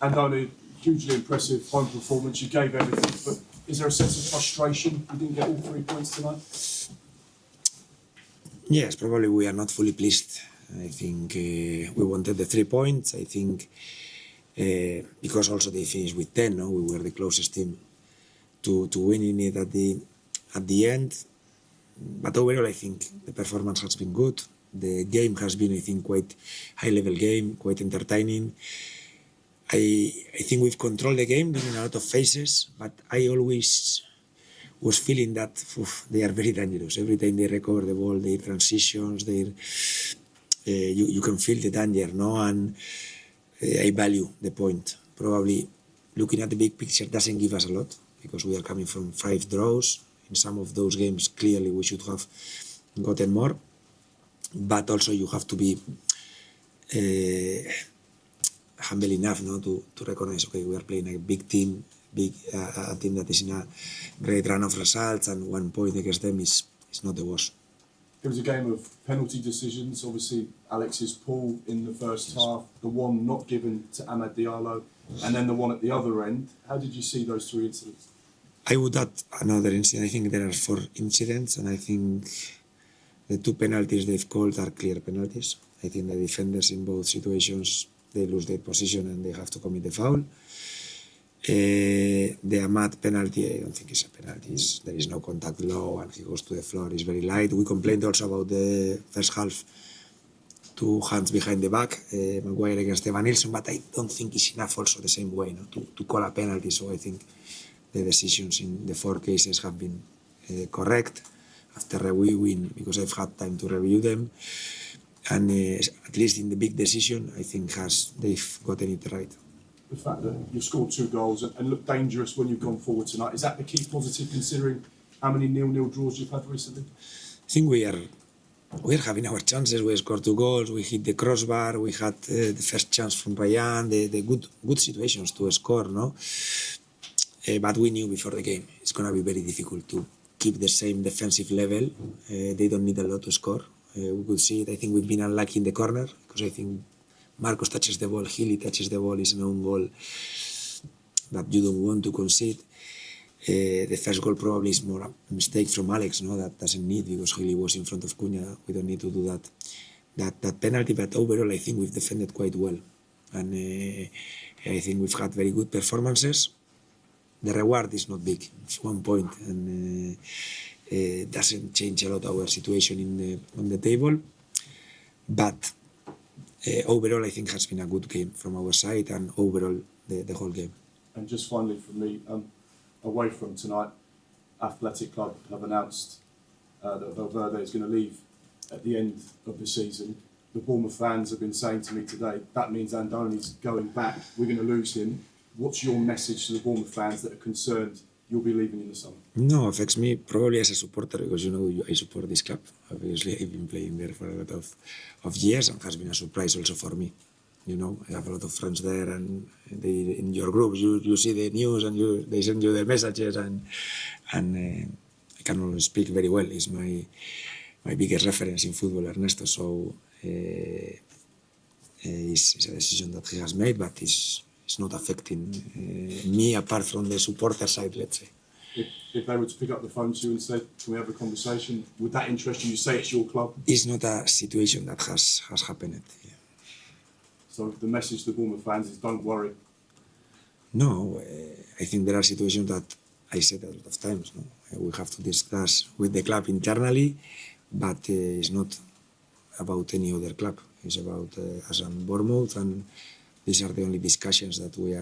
And only hugely impressive home performance. You gave everything, but is there a sense of frustration you didn't get all 3 points tonight? Yes, probably we are not fully pleased. I think we wanted the 3 points. I think because also they finished with 10, no? We were the closest team to winning it at the end. But overall, I think the performance has been good. The game has been, I think, quite high-level game, quite entertaining. I think we've controlled the game, been in a lot of phases, but I always was feeling that they are very dangerous. Every time they recover the ball, their transitions, you can feel the danger, no? And I value the point. Probably looking at the big picture doesn't give us a lot because we are coming from 5 draws. In some of those games, clearly we should have gotten more. But also you have to be humble enough, no, to recognize, okay, we are playing a big team, a team that is in a great run of results, and 1 point against them is not the worst. It was a game of penalty decisions. Obviously, Alex's pull in the first half, the one not given to Iraola, and then the one at the other end. How did you see those 3 incidents? I would add another incident. I think there are 4 incidents, and I think the 2 penalties they've called are clear penalties. I think the defenders in both situations, they lose their position and they have to commit the foul. The Ahmad penalty, I don't think it's a penalty. There is no contact law and he goes to the floor. It's very light. We complained also about the first half, 2 hands behind the back, Maguire against Evan Nilsson, but I don't think it's enough also the same way, no, to call a penalty. So I think the decisions in the 4 cases have been correct after reviewing, because I've had time to review them. And at least in the big decision, I think they've gotten it right. The fact that you've scored 2 goals and looked dangerous when you've gone forward tonight, is that the key positive considering how many 0-0 draws you've had recently? I think we are having our chances. We scored 2 goals, we hit the crossbar, we had the first chance from Ryan, the good situations to score, no? But we knew before the game it's going to be very difficult to keep the same defensive level. They don't need a lot to score. We could see it. I think we've been unlucky in the corner because I think Marcos touches the ball, Healy touches the ball, is an own goal that you don't want to concede. The first goal probably is more a mistake from Alex, no, that doesn't need, because Healy was in front of Cunha. We don't need to do that penalty, but overall I think we've defended quite well, and I think we've had very good performances. The reward is not big; it's 1 point, and doesn't change a lot our situation on the table. But overall, I think has been a good game from our side, and overall the whole game. And just finally from me, away from tonight, Athletic Club have announced that Valverde is going to leave at the end of the season. The Bournemouth fans have been saying to me today, that means Andoni's going back, we're going to lose him. What's your message to the Bournemouth fans that are concerned you'll be leaving in the summer? No, affects me probably as a supporter, because I support this club. Obviously, I've been playing there for a lot of years, and has been a surprise also for me. I have a lot of friends there, and in your groups you see the news and they send you their messages, and I can always speak very well. He's my biggest reference in football, Ernesto. So it's a decision that he has made, but it's not affecting me apart from the supporter side, let's say. If they were to pick up the phone to you and say, can we have a conversation, would that interest you? You say it's your club? It's not a situation that has happened. Yeah. So the message to the Bournemouth fans is don't worry. No, I think there are situations that I said a lot of times. No? We have to discuss with the club internally, but it's not about any other club. It's about us and Bournemouth, and these are the only discussions that we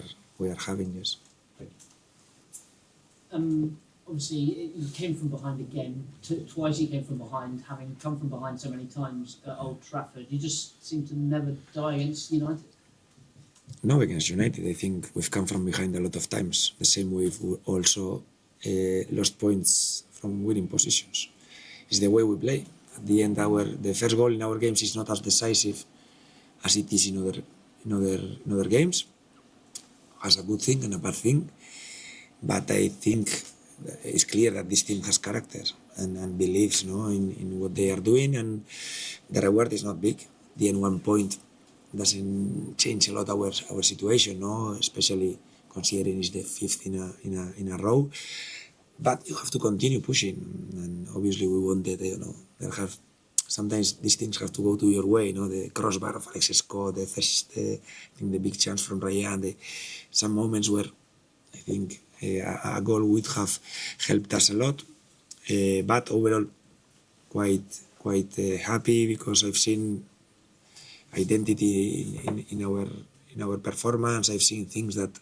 are having. Yes. Obviously, you came from behind again. Twice you came from behind, having come from behind so many times at Old Trafford. You just seem to never die against United. No, against United, I think we've come from behind a lot of times. The same way we've also lost points from winning positions. It's the way we play. At the end, the first goal in our games is not as decisive as it is in other games. As a good thing and a bad thing. But I think it's clear that this team has character and believes in what they are doing, and the reward is not big. The end 1 point doesn't change a lot our situation, no? Especially considering it's the fifth in a row. But you have to continue pushing, and obviously we wanted, sometimes these things have to go to your way, the crossbar of Alex Scott, the first, I think the big chance from Ryan, some moments where I think a goal would have helped us a lot, but overall quite happy because I've seen identity in our performance. I've seen things that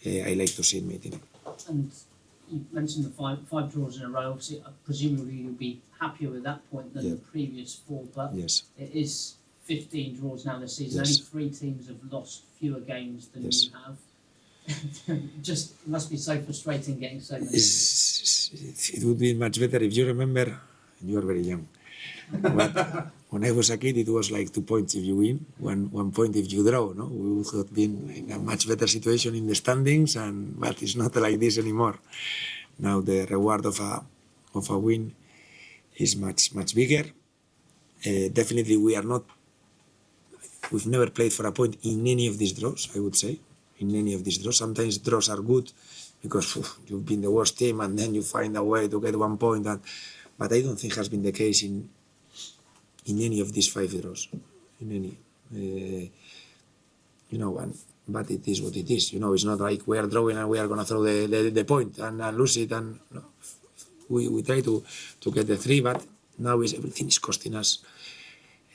I like to see in my team. And you mentioned the five draws in a row. Obviously, presumably you'll be happier with that point than the previous four, but Yes. it is 15 draws now this season. Yes. Only 3 teams have lost fewer games than Yes. you have. Just it must be so frustrating getting so many. It would be much better if you remember, you are very young. But when I was a kid, it was like 2 points if you win, 1 point if you draw. No, we would have been in a much better situation in the standings, but it's not like this anymore. Now the reward of a win is much bigger. Definitely, we've never played for a point in any of these draws. I would say in any of these draws. Sometimes draws are good because you've been the worst team and then you find a way to get 1 point. But I don't think has been the case in any of these 5 draws. In any, but it is what it is. It's not like we are drawing and we are going to throw the point and lose it. And no, we try to get the 3, but now everything is costing us.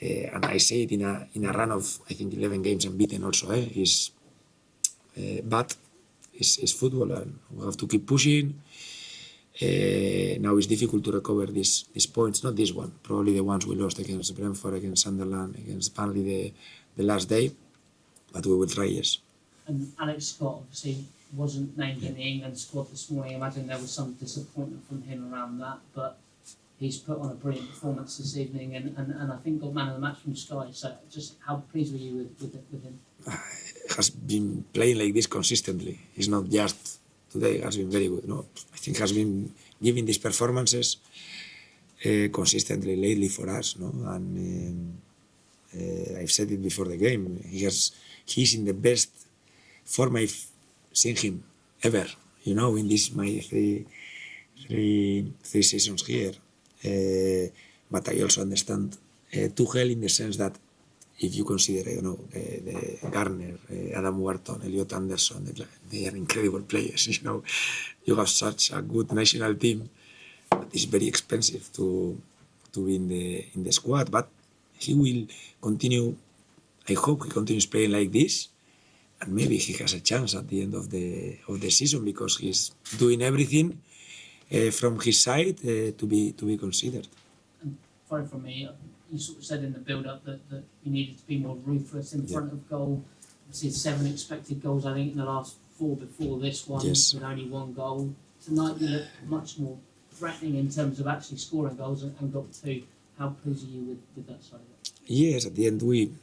And I say it in a run of I think 11 games unbeaten also. But it's football and we have to keep pushing. Now it's difficult to recover these points, not this one, probably the ones we lost against Brentford, against Sunderland, against Burnley the last day, but we will try, yes. And Alex Scott obviously wasn't named in the England squad this morning. I imagine there was some disappointment from him around that, but he's put on a brilliant performance this evening and I think got man of the match from Sky. So just how pleased were you with him? Has been playing like this consistently. It's not just today, has been very good. No, I think has been giving these performances consistently lately for us. No, and I've said it before the game. He's in the best form I've seen him ever. In this my three seasons here. But I also understand Tuchel in the sense that if you consider, the Garner, Adam Wharton, Elliot Anderson, they are incredible players. You have such a good national team, but it's very expensive to be in the squad. But he will continue. I hope he continues playing like this, and maybe he has a chance at the end of the season because he's doing everything from his side to be considered. And sorry from me, you sort of said in the build-up that you needed to be more ruthless in front of goal. Obviously, 7 expected goals, I think, in the last 4 before this one, Yes. with only 1 goal. Tonight, you look much more threatening in terms of actually scoring goals and got 2. How pleased are you with that side of it? Yes, at the end we've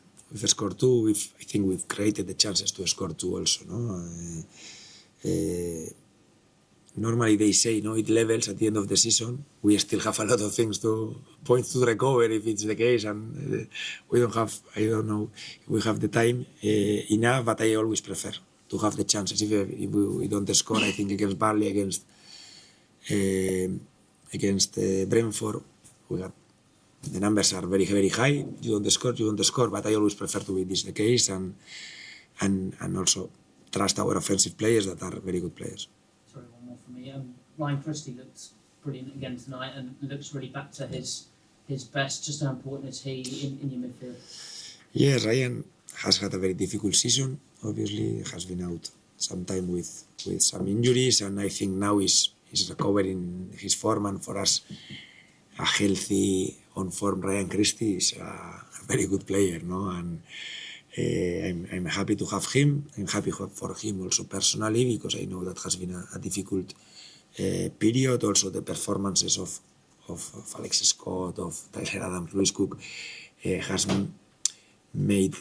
scored 2. I think we've created the chances to score 2 also. No? Normally they say it levels at the end of the season. We still have a lot of things points to recover if it's the case, and we don't have. I don't know if we have the time enough, but I always prefer to have the chances. If we don't score, I think against Burnley, against Brentford, the numbers are very very high. You don't score, but I always prefer to be this the case, and also trust our offensive players that are very good players. Sorry, one more for me. Ryan Christie looks brilliant again tonight and looks really back to his best. Just how important is he in your midfield? Yes, Ryan has had a very difficult season. Obviously, has been out some time with some injuries, and I think now he's recovering his form. And for us, a healthy, on-form Ryan Christie is a very good player, no? And I'm happy to have him. I'm happy for him also personally because I know that has been a difficult period. Also, the performances of Alex Scott, of Tyler Adams, Lewis Cook has made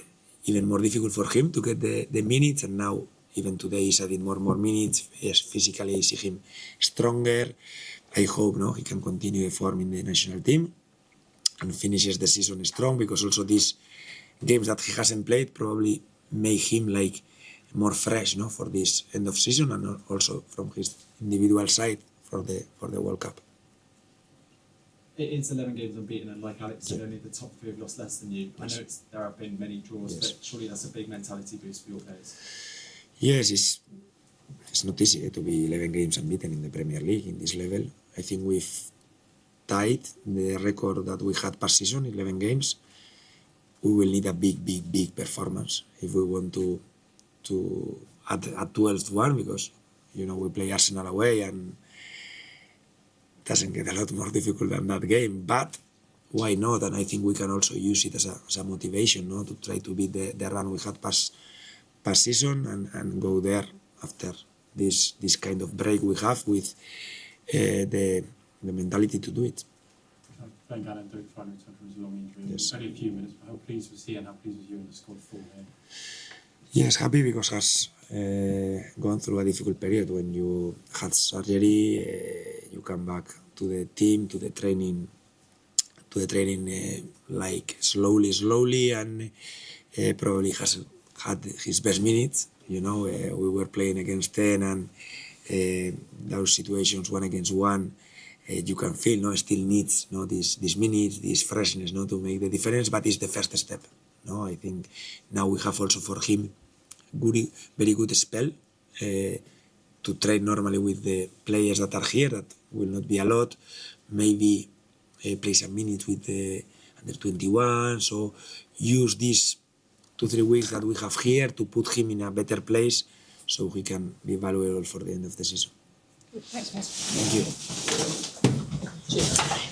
even more difficult for him to get the minutes. And now, even today, he's adding more minutes. Yes, physically, I see him stronger. I hope he can continue the form in the national team and finishes the season strong because also this games that he hasn't played probably make him like more fresh, no, for this end of season, and also from his individual side for the World Cup. It's 11 games unbeaten, and like Alex said, only the top three have lost less than you. I know there have been many draws, but surely that's a big mentality boost for your players. Yes, it's not easy to be 11 games unbeaten in the Premier League in this level. I think we've tied the record that we had past season, 11 games. We will need a big performance if we want to add 12th one, because we play Arsenal away and it doesn't get a lot more difficult than that game. But why not? And I think we can also use it as a motivation, no, to try to beat the run we had past season and go there after this kind of break we have with the mentality to do it. Playing down and final return from his long injury. Yes. Only a few minutes, but how pleased was he and how pleased was you in the squad for him? Yes, happy because has gone through a difficult period. When you had surgery, you come back to the team, to the training like slowly, and probably has had his best minutes. We were playing against 10, and those situations 1 against 1, you can feel still needs these minutes, this freshness to make the difference, but it's the first step. I think now we have also for him very good spell to train normally with the players that are here, that will not be a lot, maybe play some minutes with the under 21, so use these 2-3 weeks that we have here to put him in a better place so he can be valuable for the end of the season. Thanks, guys. Thank you. Cheers.